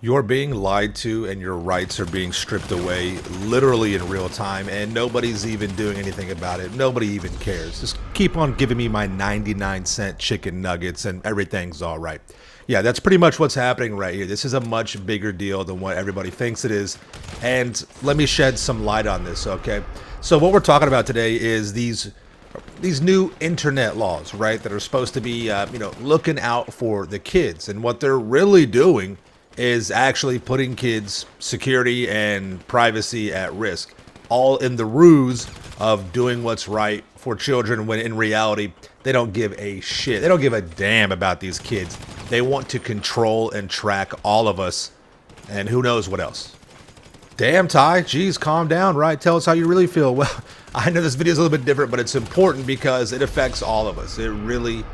You're being lied to and your rights are being stripped away literally in real time, and nobody's even doing anything about it. Nobody even cares. Just keep on giving me my 99-cent chicken nuggets and everything's all right. Yeah, that's pretty much what's happening right here. This is a much bigger deal than what everybody thinks it is. And let me shed some light on this, okay? So what we're talking about today is these new internet laws, right, that are supposed to be, looking out for the kids. And what they're really doing is actually putting kids' security and privacy at risk, all in the ruse of doing what's right for children when in reality, they don't give a shit. They don't give a damn about these kids. They want to control and track all of us and who knows what else. Damn, Ty, geez, calm down, right? Tell us how you really feel. Well, I know this video is a little bit different, but it's important because it affects all of us. It really,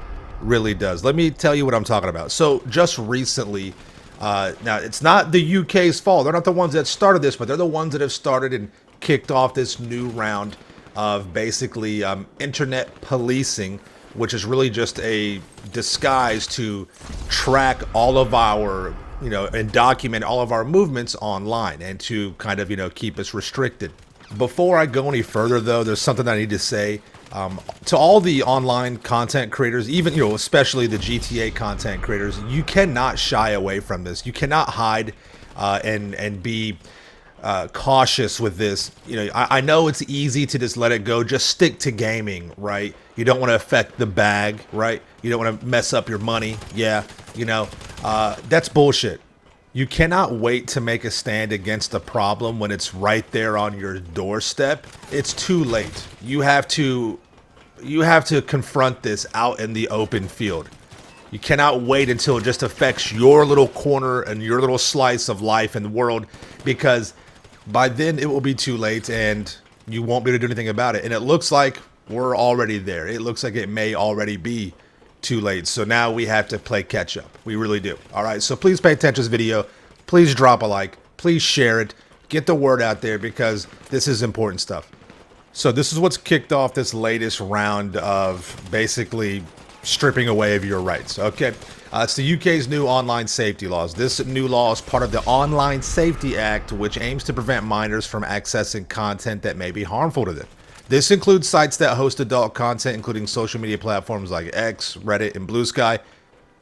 really does. Let me tell you what I'm talking about. So just recently, now, it's not the UK's fault. They're not the ones that started this, but they're the ones that have started and kicked off this new round of basically internet policing, which is really just a disguise to track all of our, and document all of our movements online and to kind of, keep us restricted. Before I go any further, though, there's something I need to say. To all the online content creators, even, especially the GTA content creators, you cannot shy away from this. You cannot hide and be cautious with this. I know it's easy to just let it go. Just stick to gaming, right? You don't want to affect the bag, right? You don't want to mess up your money. Yeah, that's bullshit. You cannot wait to make a stand against a problem when it's right there on your doorstep. It's too late. You have to confront this out in the open field. You cannot wait until it just affects your little corner and your little slice of life in the world, because by then it will be too late and you won't be able to do anything about it. And it looks like we're already there. It looks like it may already be too late. So now we have to play catch up. We really do. All right. So please pay attention to this video. Please drop a like. Please share it. Get the word out there because this is important stuff. So this is what's kicked off this latest round of basically stripping away of your rights. Okay. It's the UK's new online safety laws. This new law is part of the Online Safety Act, which aims to prevent minors from accessing content that may be harmful to them. This includes sites that host adult content, including social media platforms like X, Reddit, and Blue Sky.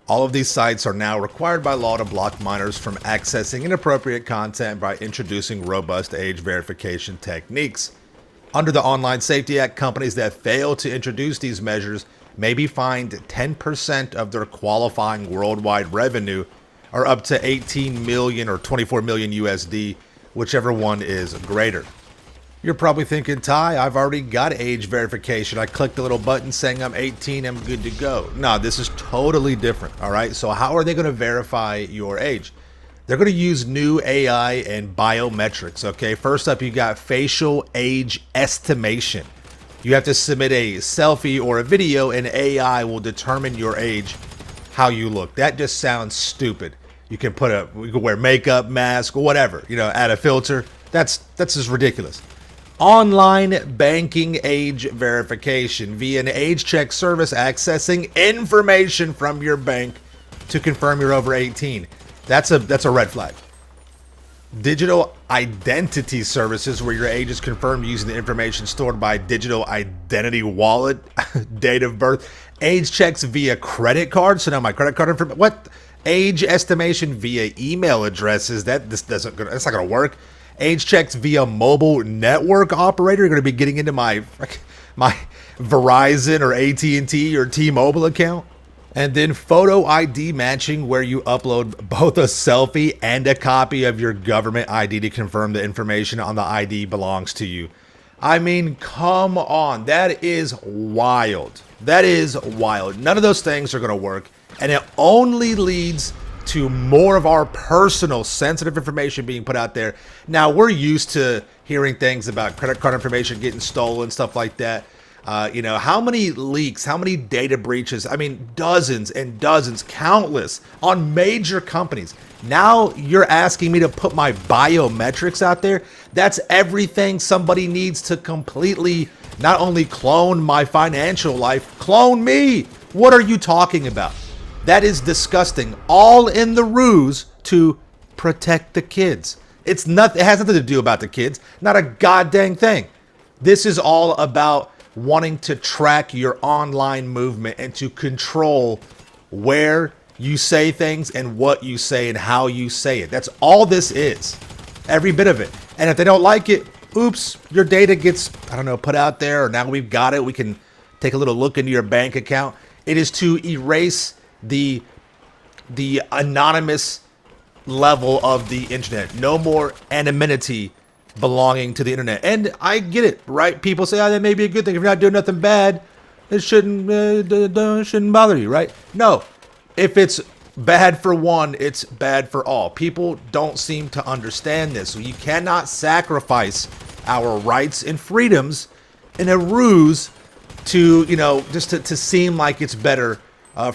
All of these sites are now required by law to block minors from accessing inappropriate content by introducing robust age verification techniques. Under the Online Safety Act, companies that fail to introduce these measures may be fined 10% of their qualifying worldwide revenue, or up to 18 million or 24 million USD, whichever one is greater. You're probably thinking, Ty, I've already got age verification. I clicked the little button saying I'm 18, I'm good to go. No, this is totally different, all right? So how are they going to verify your age? They're going to use new AI and biometrics, okay? First up, you got facial age estimation. You have to submit a selfie or a video, and AI will determine your age, how you look. That just sounds stupid. You can wear makeup, mask, whatever, add a filter. That's just ridiculous. Online banking age verification via an age check service accessing information from your bank to confirm you're over 18. That's a red flag. Digital identity services where your age is confirmed using the information stored by digital identity wallet, date of birth, age checks via credit card. So now my credit card information, what? Age estimation via email addresses. That's not gonna work. Age checks via mobile network operator. You're going to be getting into my Verizon or AT&T or T-Mobile account. And then photo ID matching, where you upload both a selfie and a copy of your government ID to confirm the information on the ID belongs to you. I mean, come on. That is wild. That is wild. None of those things are going to work. And it only leads to more of our personal sensitive information being put out there. Now, we're used to hearing things about credit card information getting stolen, stuff like that. How many leaks, how many data breaches? I mean, dozens and dozens, countless on major companies. Now you're asking me to put my biometrics out there? That's everything somebody needs to completely not only clone my financial life, clone me. What are you talking about? That is disgusting. All in the ruse to protect the kids. It's not, it has nothing to do about the kids. Not a goddamn thing. This is all about wanting to track your online movement and to control where you say things and what you say and how you say it. That's all this is. Every bit of it. And if they don't like it, oops, your data gets, I don't know, put out there, or now we've got it. We can take a little look into your bank account. It is to erase the anonymous level of the internet. No more anonymity belonging to the internet. And I get it, right? People say, oh, that may be a good thing. If you're not doing nothing bad, it shouldn't bother you, right? No. If it's bad for one, it's bad for all. People don't seem to understand this. So you cannot sacrifice our rights and freedoms in a ruse to, you know, just to seem like it's better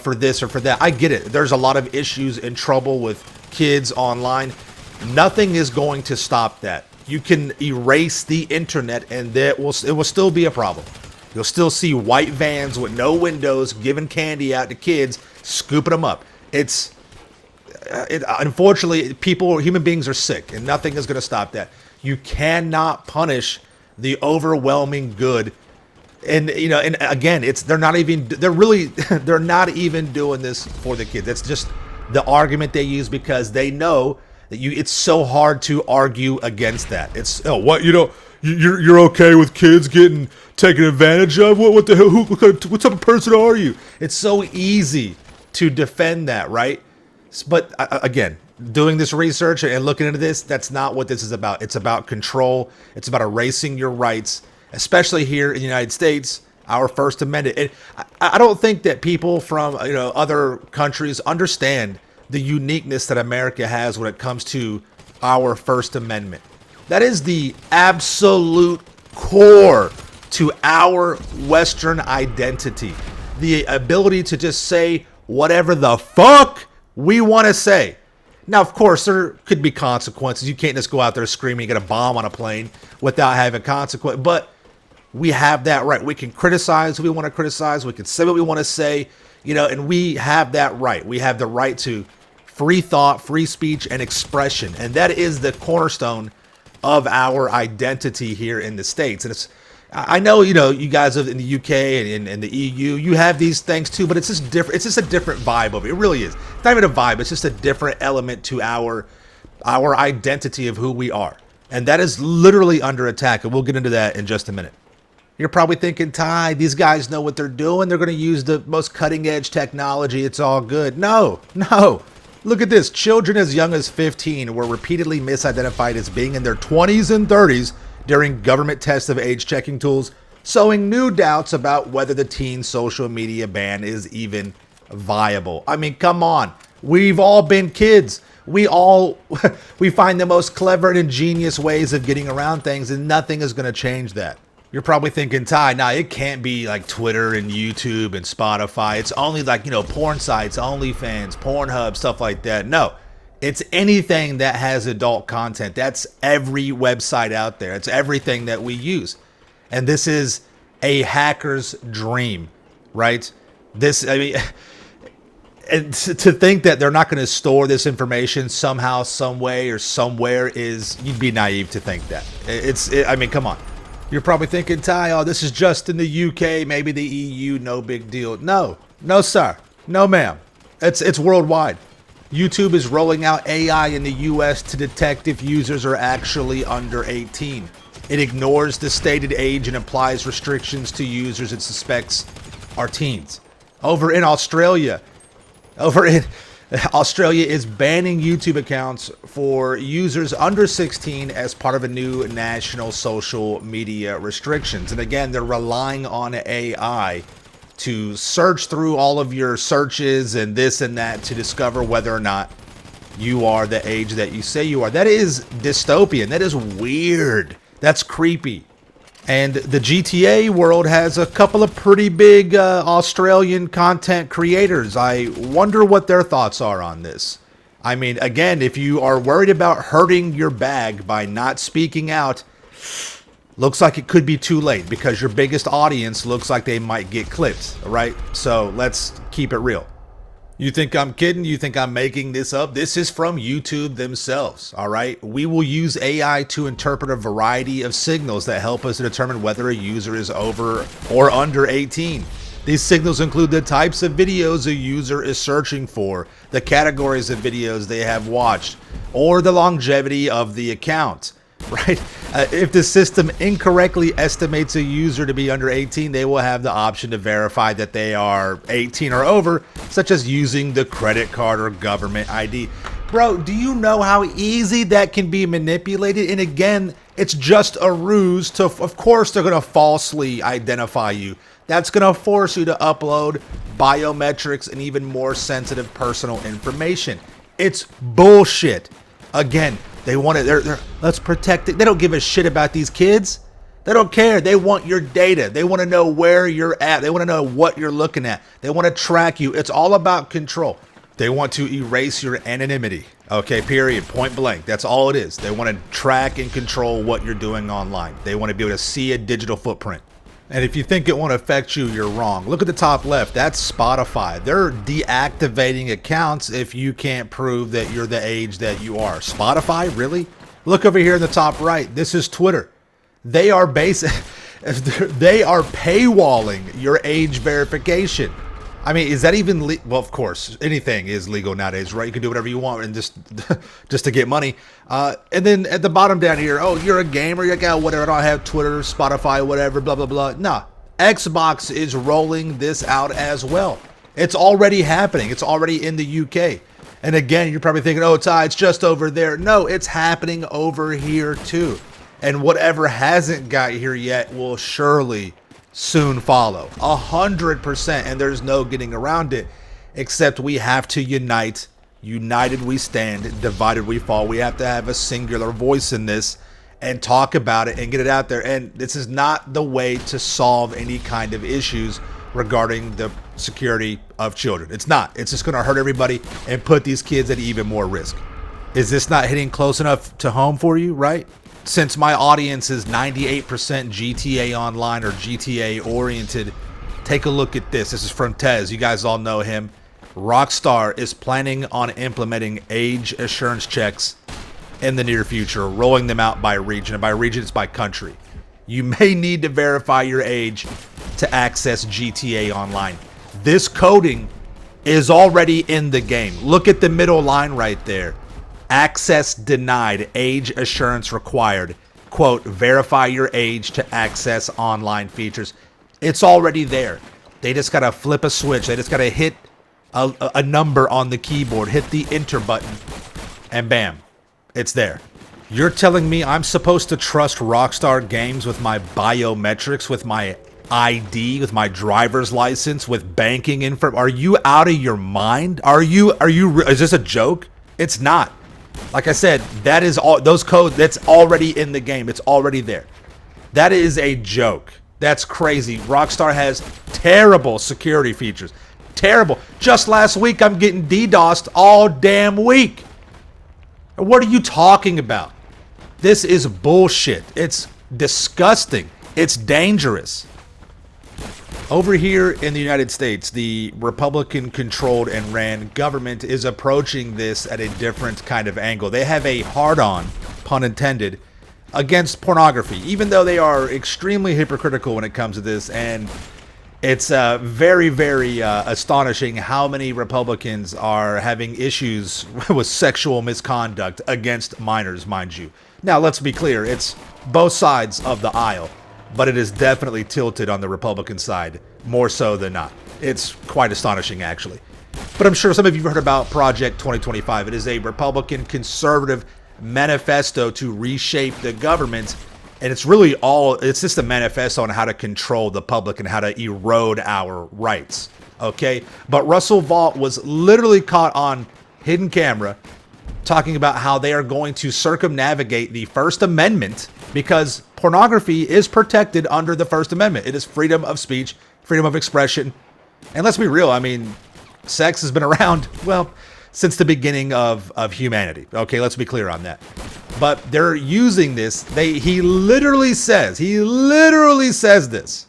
for this or for that. I get it. There's a lot of issues and trouble with kids online. Nothing is going to stop that. You can erase the internet and it will still be a problem. You'll still see white vans with no windows giving candy out to kids, scooping them up. Unfortunately, human beings are sick, and nothing is going to stop that. You cannot punish the overwhelming good. And you know, and again, they're not even doing this for the kids. It's just the argument they use because they know that it's so hard to argue against that. It's you're okay with kids getting taken advantage of? What the hell? What type of person are you? It's so easy to defend that, right? But again, doing this research and looking into this, that's not what this is about. It's about control. It's about erasing your rights, especially here in the United States, our First Amendment. And I don't think that people from other countries understand the uniqueness that America has when it comes to our First Amendment. That is the absolute core to our Western identity. The ability to just say whatever the fuck we want to say. Now, of course, there could be consequences. You can't just go out there screaming and get a bomb on a plane without having consequences. But we have that right. We can criticize who we want to criticize. We can say what we want to say, and we have that right. We have the right to free thought, free speech, and expression. And that is the cornerstone of our identity here in the States. And I know, you guys in the UK and the EU, you have these things too, but it's just different. It's just a different vibe of it. It really is. It's not even a vibe. It's just a different element to our identity of who we are. And that is literally under attack. And we'll get into that in just a minute. You're probably thinking, Ty, these guys know what they're doing. They're going to use the most cutting edge technology. It's all good. No. Look at this. Children as young as 15 were repeatedly misidentified as being in their 20s and 30s during government tests of age checking tools, sowing new doubts about whether the teen social media ban is even viable. I mean, come on. We've all been kids. We find the most clever and ingenious ways of getting around things, and nothing is going to change that. You're probably thinking, Ty, it can't be like Twitter and YouTube and Spotify. It's only like, porn sites, OnlyFans, Pornhub, stuff like that. No, it's anything that has adult content. That's every website out there. It's everything that we use. And this is a hacker's dream, right? And to think that they're not going to store this information somehow, some way, or somewhere you'd be naive to think that. Come on. You're probably thinking, Ty, this is just in the UK, maybe the EU, no big deal. No, sir. No, ma'am. It's worldwide. YouTube is rolling out AI in the US to detect if users are actually under 18. It ignores the stated age and applies restrictions to users it suspects are teens. Australia is banning YouTube accounts for users under 16 as part of a new national social media restrictions. And again, they're relying on AI to search through all of your searches and this and that to discover whether or not you are the age that you say you are. That is dystopian. That is weird. That's creepy. And the GTA world has a couple of pretty big Australian content creators. I wonder what their thoughts are on this. I mean, again, if you are worried about hurting your bag by not speaking out, looks like it could be too late because your biggest audience looks like they might get clipped, right? So let's keep it real. You think I'm kidding? You think I'm making this up? This is from YouTube themselves, all right? We will use AI to interpret a variety of signals that help us to determine whether a user is over or under 18. These signals include the types of videos a user is searching for, the categories of videos they have watched, or the longevity of the account. Right? If the system incorrectly estimates a user to be under 18, they will have the option to verify that they are 18 or over, such as using the credit card or government ID. Bro, do you know how easy that can be manipulated? And again, it's just a ruse to, of course, they're going to falsely identify you. That's going to force you to upload biometrics and even more sensitive personal information. It's bullshit. Again, they want it. Let's protect it. They don't give a shit about these kids. They don't care. They want your data. They want to know where you're at. They want to know what you're looking at. They want to track you. It's all about control. They want to erase your anonymity. Okay, period. Point blank. That's all it is. They want to track and control what you're doing online. They want to be able to see a digital footprint. And if you think it won't affect you, you're wrong. Look at the top left. That's Spotify. They're deactivating accounts if you can't prove that you're the age that you are. Spotify? Really? Look over here in the top right. This is Twitter. They are they are paywalling your age verification. I mean, is that even well, of course, anything is legal nowadays, right? You can do whatever you want and just to get money. And then at the bottom down here, oh, you're a gamer, you're like, oh, whatever, I don't have Twitter, Spotify, whatever, blah, blah, blah. Nah, Xbox is rolling this out as well. It's already happening. It's already in the UK. And again, you're probably thinking, oh, Ty, it's just over there. No, it's happening over here too. And whatever hasn't got here yet will surely soon follow. 100%, and there's no getting around it, except we have to unite. United we stand, divided we fall. We have to have a singular voice in this and talk about it and get it out there. And this is not the way to solve any kind of issues regarding the security of children. It's not. It's just going to hurt everybody and put these kids at even more risk. Is this not hitting close enough to home for you, right? Since my audience is 98% GTA Online or GTA oriented, take a look at this. This is from Tez. You guys all know him. Rockstar is planning on implementing age assurance checks in the near future, rolling them out by region. And by region, it's by country. You may need to verify your age to access GTA Online. This coding is already in the game. Look at the middle line right there. Access denied, age assurance required. Quote, verify your age to access online features. It's already there. They just got to flip a switch. They just got to hit a number on the keyboard, hit the enter button, and bam, it's there. You're telling me I'm supposed to trust Rockstar Games with my biometrics, with my ID, with my driver's license, with banking info? Are you out of your mind? Is this a joke? It's not. Like I said, that is all those codes that's already in the game. It's already there. That is a joke. That's crazy. Rockstar has terrible security features. Terrible. Just last week, I'm getting DDoSed all damn week. What are you talking about? This is bullshit. It's disgusting. It's dangerous. Over here in the United States, the Republican-controlled and ran government is approaching this at a different kind of angle. They have a hard-on, pun intended, against pornography, even though they are extremely hypocritical when it comes to this. And it's very, very astonishing how many Republicans are having issues with sexual misconduct against minors, mind you. Now, let's be clear. It's both sides of the aisle. But it is definitely tilted on the Republican side, more so than not. It's quite astonishing, actually. But I'm sure some of you have heard about Project 2025. It is a Republican conservative manifesto to reshape the government. And it's really it's just a manifesto on how to control the public and how to erode our rights. Okay? But Russell Vought was literally caught on hidden camera talking about how they are going to circumnavigate the First Amendment because pornography is protected under the First Amendment. It is freedom of speech, freedom of expression. And let's be real, I mean, sex has been around, well, since the beginning of humanity. Okay, let's be clear on that. But they're using this. He literally says this.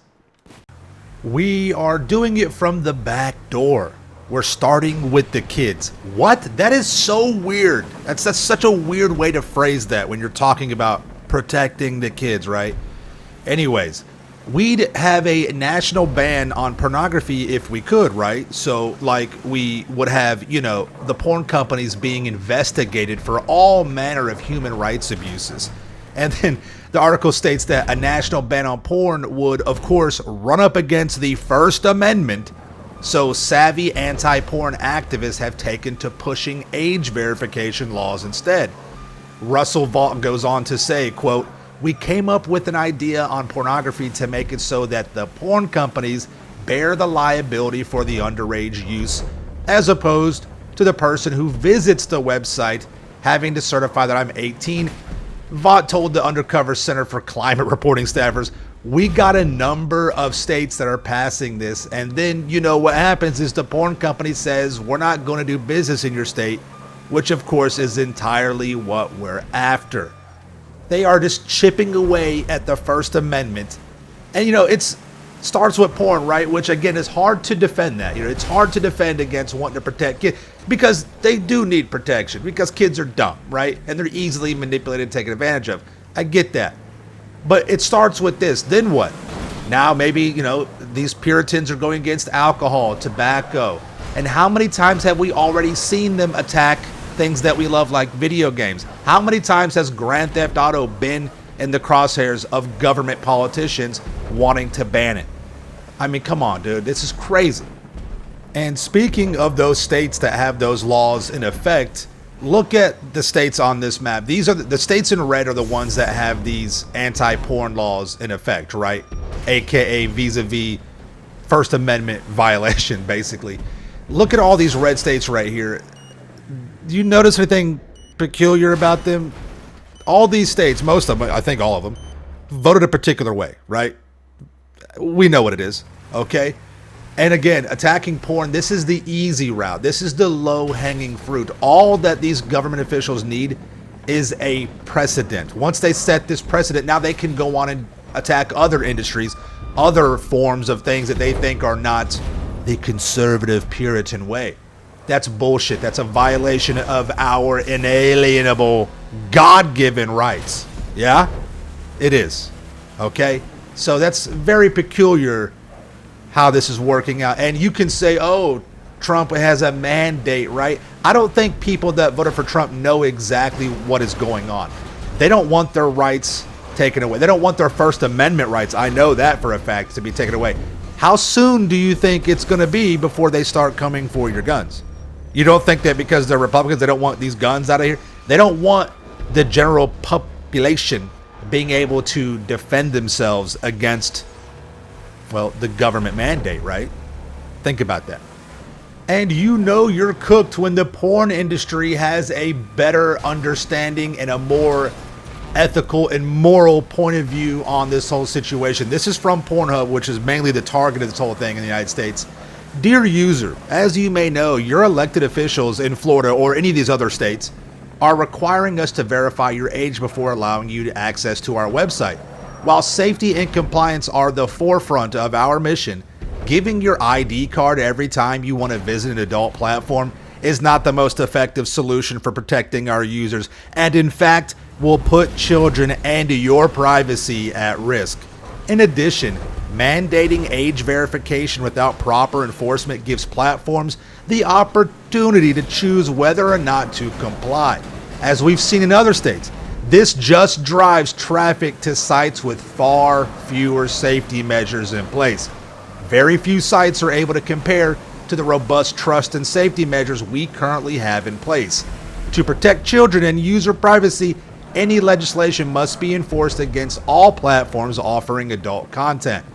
We are doing it from the back door. We're starting with the kids. What? That is so weird. That's such a weird way to phrase that when you're talking about protecting the kids, right? Anyways, we'd have a national ban on pornography if we could, right? So, like, we would have, you know, the porn companies being investigated for all manner of human rights abuses. And then the article states that a national ban on porn would, of course, run up against the First Amendment. So savvy anti-porn activists have taken to pushing age verification laws instead. Russell Vaught goes on to say, quote, "We came up with an idea on pornography to make it so that the porn companies bear the liability for the underage use, as opposed to the person who visits the website having to certify that I'm 18. Vaught told the Undercover Center for Climate Reporting staffers, "We got a number of states that are passing this, and then, you know, what happens is the porn company says, we're not going to do business in your state," which of course is entirely what we're after. They are just chipping away at the First Amendment. And, you know, it's starts with porn, right? Which, again, is hard to defend that. You know, it's hard to defend against wanting to protect kids because they do need protection because kids are dumb, right? And they're easily manipulated and taken advantage of. I get that. But it starts with this. Then what? Now maybe, you know, these Puritans are going against alcohol, tobacco. And how many times have we already seen them attack things that we love like video games? How many times has Grand Theft Auto been in the crosshairs of government politicians wanting to ban it? I mean, come on, dude. This is crazy. And speaking of those states that have those laws in effect, look at the states on this map. These are the states in red are the ones that have these anti-porn laws in effect, right? AKA vis-a-vis First Amendment violation, basically. Look at all these red states right here. Do you notice anything peculiar about them? All these states, most of them, I think all of them, voted a particular way, right? We know what it is, okay? And again, attacking porn, this is the easy route. This is the low-hanging fruit. All that these government officials need is a precedent. Once they set this precedent, now they can go on and attack other industries, other forms of things that they think are not the conservative Puritan way. That's bullshit. That's a violation of our inalienable, God-given rights. Yeah? It is. Okay? So that's very peculiar how this is working out. And you can say, oh, Trump has a mandate, right? I don't think people that voted for Trump know exactly what is going on. They don't want their rights taken away. They don't want their First Amendment rights. I know that for a fact, to be taken away. How soon do you think it's going to be before they start coming for your guns? You don't think that because they're Republicans, they don't want these guns out of here? They don't want the general population being able to defend themselves against, well, the government mandate, right? Think about that. And you know you're cooked when the porn industry has a better understanding and a more ethical and moral point of view on this whole situation. This is from Pornhub, which is mainly the target of this whole thing in the United States. Dear user, as you may know, your elected officials in Florida or any of these other states are requiring us to verify your age before allowing you access to our website. While safety and compliance are the forefront of our mission, giving your ID card every time you want to visit an adult platform is not the most effective solution for protecting our users, and in fact will put children and your privacy at risk. In addition, mandating age verification without proper enforcement gives platforms the opportunity to choose whether or not to comply. As we've seen in other states, this just drives traffic to sites with far fewer safety measures in place. Very few sites are able to compare to the robust trust and safety measures we currently have in place. To protect children and user privacy, any legislation must be enforced against all platforms offering adult content.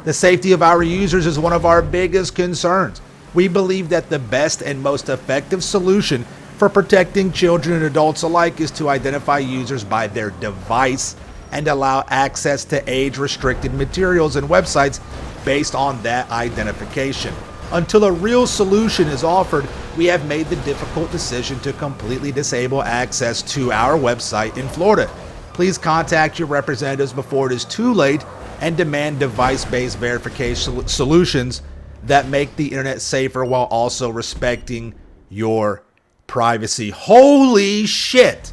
The safety of our users is one of our biggest concerns. We believe that the best and most effective solution for protecting children and adults alike is to identify users by their device and allow access to age-restricted materials and websites based on that identification. Until a real solution is offered, we have made the difficult decision to completely disable access to our website in Florida. Please contact your representatives before it is too late and demand device-based verification solutions that make the internet safer while also respecting your privacy. Holy shit.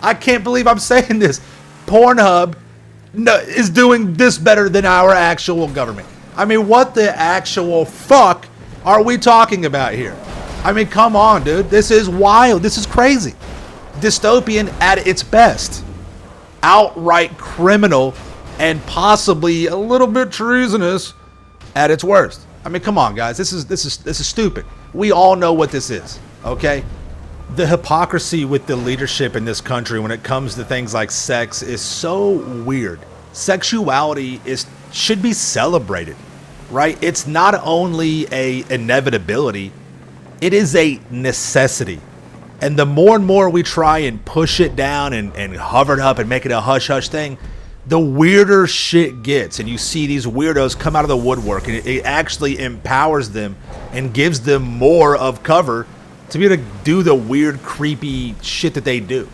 I can't believe I'm saying this. Pornhub is doing this better than our actual government. I mean, what the actual fuck are we talking about here? I mean, come on, dude. This is wild. This is crazy. Dystopian at its best. Outright criminal and possibly a little bit treasonous at its worst. I mean, come on, guys. This is stupid. We all know what this is, okay? The hypocrisy with the leadership in this country when it comes to things like sex is so weird. Sexuality should be celebrated, right? It's not only a inevitability, it is a necessity. And the more and more we try and push it down and hover it up and make it a hush-hush thing, the weirder shit gets. And you see these weirdos come out of the woodwork, and it actually empowers them and gives them more of cover to be able to do the weird, creepy shit that they do.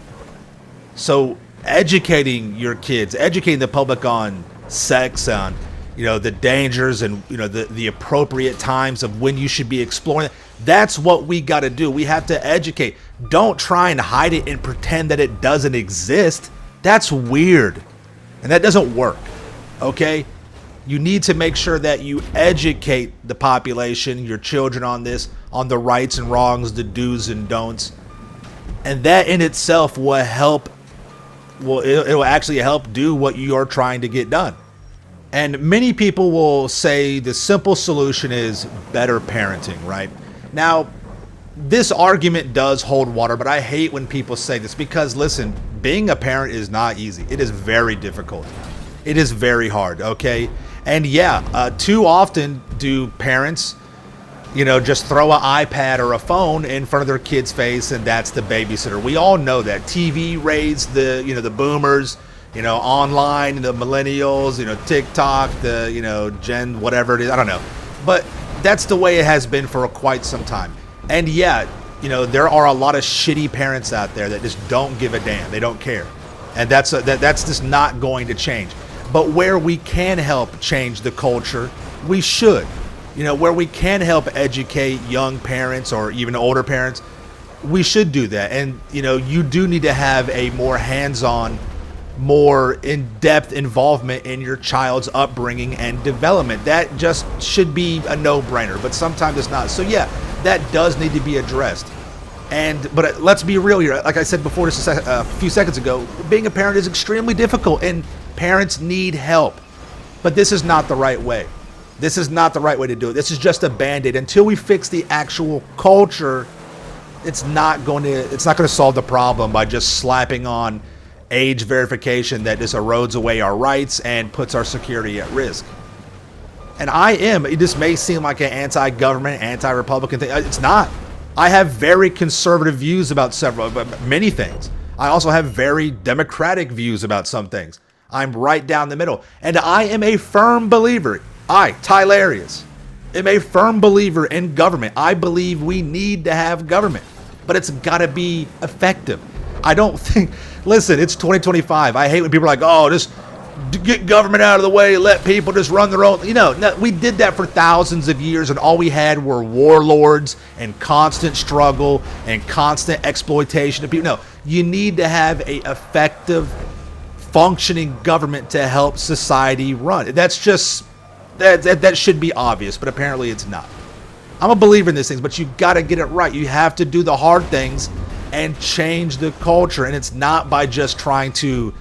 So educating your kids, educating the public on sex, on, you know, the dangers and, you know, the appropriate times of when you should be exploring. That's what we got to do. We have to educate. Don't try and hide it and pretend that it doesn't exist. That's weird. And that doesn't work. Okay? You need to make sure that you educate the population, your children on this, on the rights and wrongs, the do's and don'ts. And that in itself will help, it'll actually help do what you are trying to get done. And many people will say the simple solution is better parenting, right? Now, this argument does hold water, but I hate when people say this because, listen, being a parent is not easy. It is very difficult. It is very hard, okay? And yeah, too often do parents, you know, just throw an iPad or a phone in front of their kid's face, and that's the babysitter. We all know that. TV raised the, you know, the boomers, you know, online, the millennials, you know, TikTok, the, you know, Gen, whatever it is, I don't know. But that's the way it has been for quite some time. And yeah, you know, there are a lot of shitty parents out there that just don't give a damn. They don't care. And that's just not going to change. But where we can help change the culture, we should. You know, where we can help educate young parents or even older parents, we should do that. And, you know, you do need to have a more hands-on, more in-depth involvement in your child's upbringing and development. That just should be a no-brainer, but sometimes it's not. So yeah, that does need to be addressed. But let's be real here. Like I said before, just a few seconds ago, being a parent is extremely difficult, and parents need help. But this is not the right way. This is not the right way to do it. This is just a band-aid. Until we fix the actual culture, it's not going to solve the problem by just slapping on age verification that just erodes away our rights and puts our security at risk. And this may seem like an anti-government, anti-Republican thing. It's not. I have very conservative views about many things. I also have very democratic views about some things. I'm right down the middle. And I am a firm believer. Tylarious, am a firm believer in government. I believe we need to have government, but it's got to be effective. I don't think, listen, it's 2025. I hate when people are like, oh, just get government out of the way, let people just run their own. You know, no, we did that for thousands of years, and all we had were warlords and constant struggle and constant exploitation of people. No, you need to have a effective, functioning government to help society run. That's just, that should be obvious, but apparently it's not. I'm a believer in these things, but you got to get it right. You have to do the hard things and change the culture, and it's not by just trying to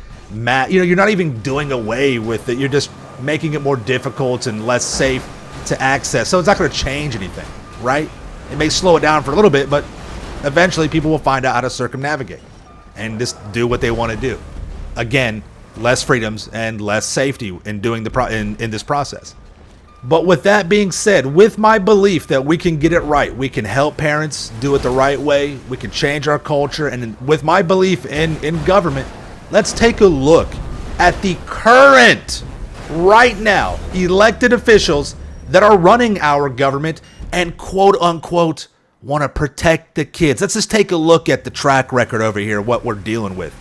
you're not even doing away with it. You're just making it more difficult and less safe to access. So it's not going to change anything, right? It may slow it down for a little bit, but eventually people will find out how to circumnavigate and just do what they want to do. Again, less freedoms and less safety in doing in this process. But with that being said, with my belief that we can get it right, we can help parents do it the right way, we can change our culture, and with my belief in government, let's take a look at the current, right now, elected officials that are running our government and quote unquote want to protect the kids. Let's just take a look at the track record over here, what we're dealing with.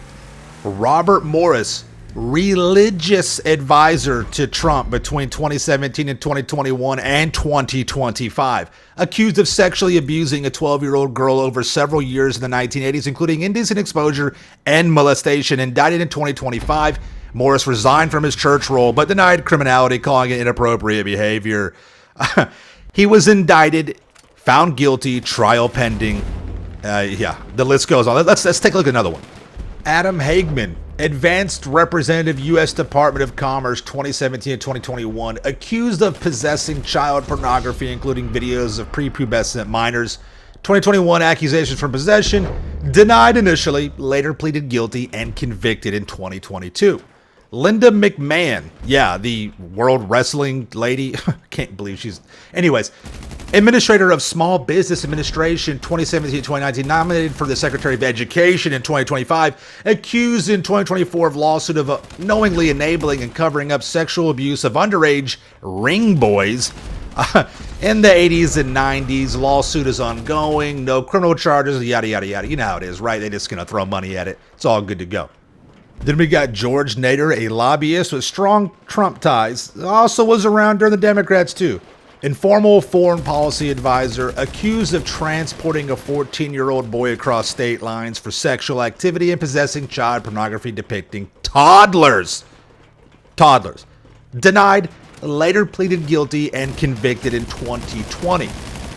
Robert Morris religious advisor to Trump between 2017 and 2021 and 2025, accused of sexually abusing a 12-year-old girl over several years in the 1980s, including indecent exposure and molestation. Indicted in 2025, Morris resigned from his church role but denied criminality, calling it inappropriate behavior. He was indicted, found guilty, trial pending. Yeah, the list goes on. Let's take a look at another one. Adam Hagman, Advanced Representative, U.S. Department of Commerce, 2017 and 2021, accused of possessing child pornography, including videos of prepubescent minors. 2021 accusations from possession, denied initially, later pleaded guilty and convicted in 2022. Linda McMahon, yeah, the World Wrestling lady, can't believe she's... Anyways, Administrator of Small Business Administration, 2017-2019, nominated for the Secretary of Education in 2025, accused in 2024 of lawsuit of knowingly enabling and covering up sexual abuse of underage ring boys. In the 80s and 90s, lawsuit is ongoing, no criminal charges, yada, yada, yada. You know how it is, right? They're just going to throw money at it. It's all good to go. Then we got George Nader, a lobbyist with strong Trump ties, also was around during the Democrats too. Informal foreign policy advisor, accused of transporting a 14-year-old boy across state lines for sexual activity and possessing child pornography depicting toddlers. Denied, later pleaded guilty and convicted in 2020.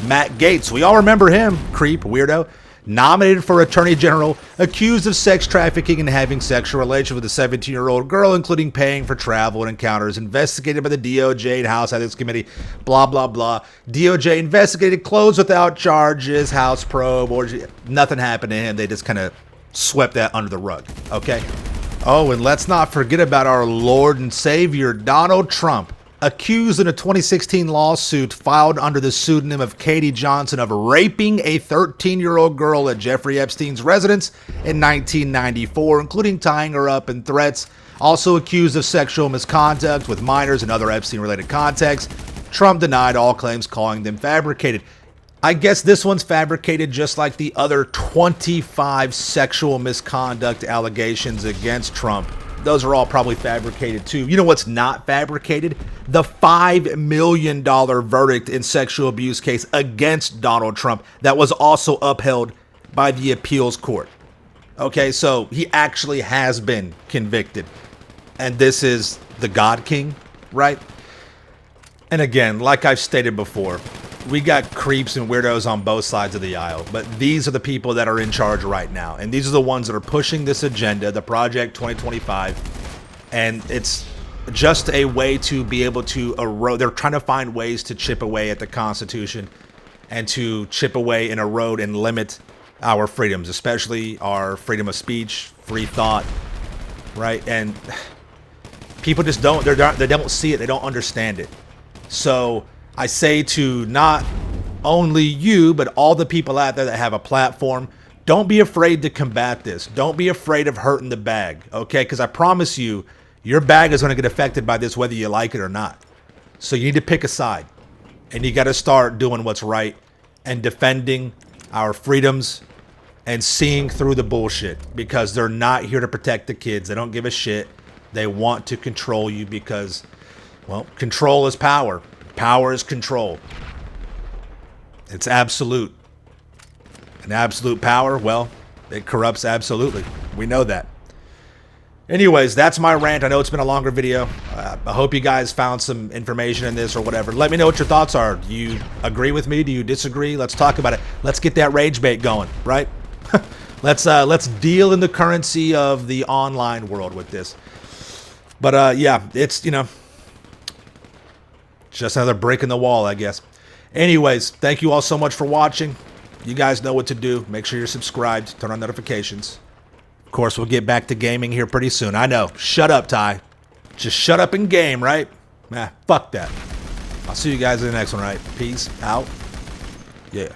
Matt Gaetz, we all remember him, creep, weirdo. Nominated for Attorney General, accused of sex trafficking and having sexual relations with a 17-year-old girl, including paying for travel and encounters, investigated by the DOJ and House Ethics Committee, blah, blah, blah. DOJ investigated, closed without charges, House probe, or nothing happened to him. They just kind of swept that under the rug, okay? Oh, and let's not forget about our Lord and Savior, Donald Trump, accused in a 2016 lawsuit filed under the pseudonym of Katie Johnson of raping a 13-year-old girl at Jeffrey Epstein's residence in 1994, including tying her up and threats. Also accused of sexual misconduct with minors and other Epstein-related contexts. Trump denied all claims, calling them fabricated. I guess this one's fabricated just like the other 25 sexual misconduct allegations against Trump. Those are all probably fabricated too. You know what's not fabricated? The $5 million verdict in sexual abuse case against Donald Trump that was also upheld by the appeals court. Okay, so he actually has been convicted. And this is the God King, right? And again, like I've stated before, we got creeps and weirdos on both sides of the aisle, but these are the people that are in charge right now. And these are the ones that are pushing this agenda, the Project 2025. And it's just a way to be able to erode. They're trying to find ways to chip away at the Constitution and to chip away and erode and limit our freedoms, especially our freedom of speech, free thought, right? And people just don't, they don't see it. They don't understand it. So I say to not only you, but all the people out there that have a platform, don't be afraid to combat this. Don't be afraid of hurting the bag, okay? Because I promise you, your bag is going to get affected by this whether you like it or not. So you need to pick a side. And you got to start doing what's right and defending our freedoms and seeing through the bullshit. Because they're not here to protect the kids. They don't give a shit. They want to control you because, well, control is power. Power is control. It's absolute. And absolute power, well, it corrupts absolutely. We know that. Anyways, that's my rant. I know it's been a longer video. I hope you guys found some information in this or whatever. Let me know what your thoughts are. Do you agree with me? Do you disagree? Let's talk about it. Let's get that rage bait going, right? Let's deal in the currency of the online world with this. But yeah, it's, you know, just another break in the wall, I guess. Anyways, thank you all so much for watching. You guys know what to do. Make sure you're subscribed. Turn on notifications. Of course, we'll get back to gaming here pretty soon. I know. Shut up, Ty. Just shut up and game, right? Fuck that. I'll see you guys in the next one, right? Peace out. Yeah.